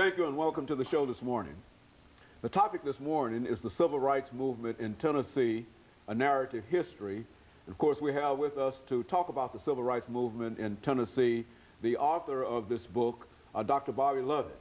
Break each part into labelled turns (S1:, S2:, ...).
S1: Thank you and welcome to the show this morning. The topic this morning is the Civil Rights Movement in Tennessee, a narrative history. And of course, we have with us to talk about the Civil Rights Movement in Tennessee, the author of this book, Dr. Bobby Lovett.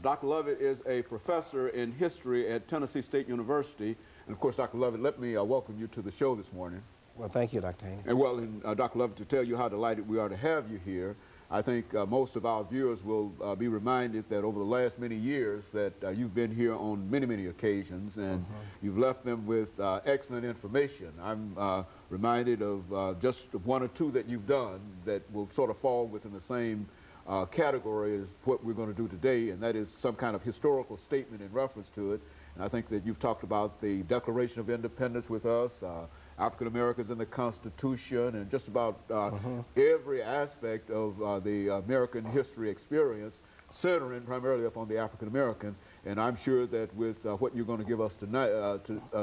S1: Dr. Lovett is a professor in history at Tennessee State University. And of course, Dr. Lovett, let me welcome you to the show this morning.
S2: Well, thank you, Dr. Haney.
S1: And Dr. Lovett, to tell you how delighted we are to have you here, I think most of our viewers will be reminded that over the last many years that you've been here on many, many occasions, and you've left them with excellent information. I'm reminded of just one or two that you've done that will sort of fall within the same category as what we're going to do today, and that is some kind of historical statement in reference to it. And I think that you've talked about the Declaration of Independence with us, African Americans in the Constitution, and just about every aspect of the American history experience, centering primarily upon the African American. And I'm sure that with what you're going to give us tonight,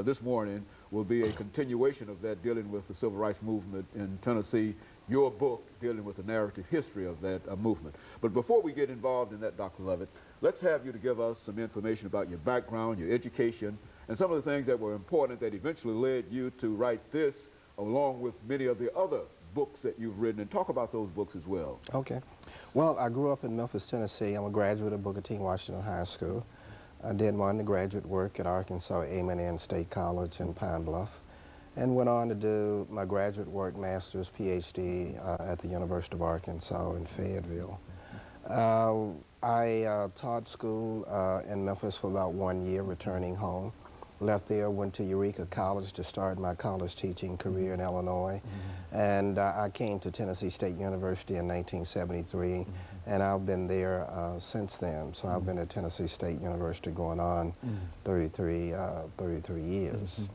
S1: this morning, will be a continuation of that, dealing with the Civil Rights Movement in Tennessee, your book dealing with the narrative history of that movement. But before we get involved in that, Dr. Lovett, let's have you to give us some information about your background, your education, and some of the things that were important that eventually led you to write this, along with many of the other books that you've written, and talk about those books as well.
S2: Okay. Well, I grew up in Memphis, Tennessee. I'm a graduate of Booker T. Washington High School. I did my undergraduate work at Arkansas A&M State College in Pine Bluff, and went on to do my graduate work, master's, PhD at the University of Arkansas in Fayetteville. I taught school in Memphis for about 1 year, returning home. Left there, went to Eureka College to start my college teaching career in Illinois. And I came to Tennessee State University in 1973, and I've been there since then. So I've been at Tennessee State University going on 33 years.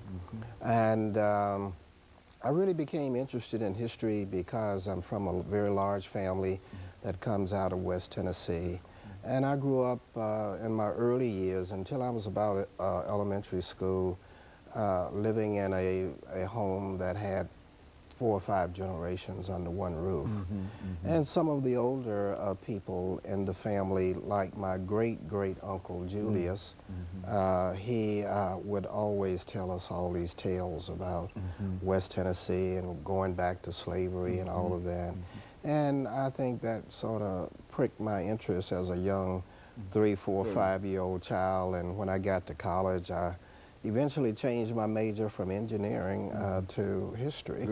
S2: And I really became interested in history because I'm from a very large family that comes out of West Tennessee. And I grew up in my early years, until I was about elementary school, living in a home that had 4 or 5 generations under one roof. And some of the older people in the family, like my great-great-uncle Julius, he would always tell us all these tales about West Tennessee and going back to slavery and all of that. And I think that sort of pricked my interest as a young 3-, 4-, 5-year-old child. And when I got to college, I eventually changed my major from engineering to history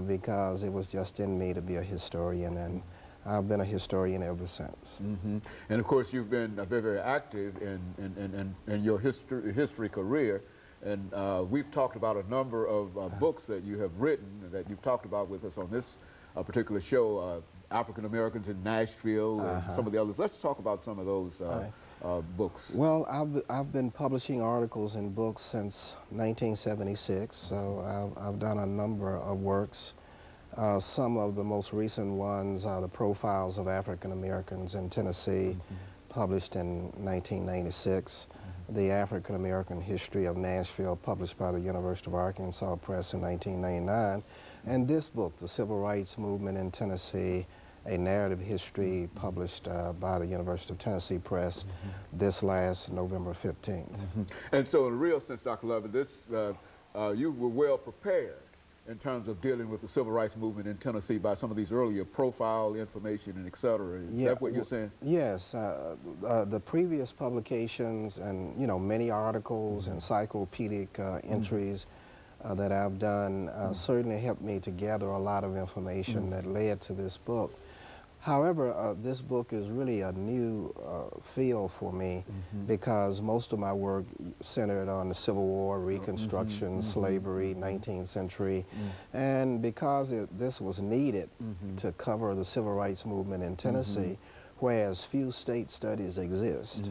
S2: because it was just in me to be a historian, and I've been a historian ever since.
S1: And of course, you've been very, very active in your history career. And we've talked about a number of books that you have written that you've talked about with us on this particular show, African Americans in Nashville, and some of the others. Let's talk about some of those books.
S2: Well, I've been publishing articles and books since 1976, so I've done a number of works. Some of the most recent ones are the Profiles of African Americans in Tennessee, published in 1996. The African American History of Nashville, published by the University of Arkansas Press in 1999. And this book, The Civil Rights Movement in Tennessee, a narrative history, published by the University of Tennessee Press this last November 15th.
S1: And so in a real sense, Dr. Lovett, this, you were well prepared in terms of dealing with the civil rights movement in Tennessee by some of these earlier profile information and et cetera. Is that what you're saying?
S2: Yes. The previous publications and, many articles, encyclopedic entries that I've done certainly helped me to gather a lot of information that led to this book. However, this book is really a new field for me because most of my work centered on the Civil War, Reconstruction, slavery, 19th century, and because this was needed to cover the civil rights movement in Tennessee, whereas few state studies exist.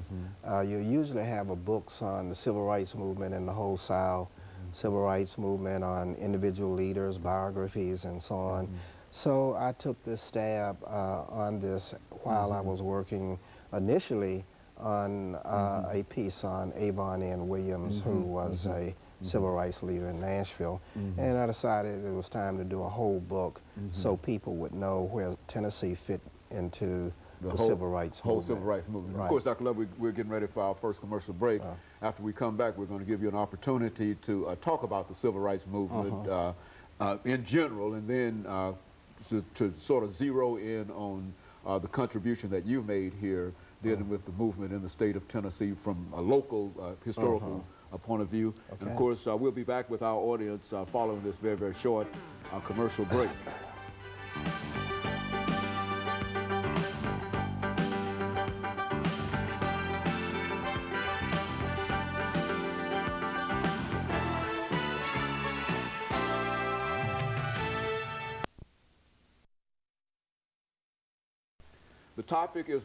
S2: You usually have books on the civil rights movement in the whole South, civil rights movement on individual leaders, biographies, and so on. So I took this stab on this while I was working initially on a piece on Avon N. Williams, who was a civil rights leader in Nashville. And I decided it was time to do a whole book so people would know where Tennessee fit into the civil rights
S1: whole
S2: movement.
S1: civil rights movement.
S2: Right.
S1: Of course, Dr. Love, we're getting ready for our first commercial break. After we come back, we're going to give you an opportunity to talk about the civil rights movement in general, and then to sort of zero in on the contribution that you've made here dealing with the movement in the state of Tennessee from a local historical point of view.
S2: Okay.
S1: And of course, we'll be back with our audience following this very, very short commercial break. The topic is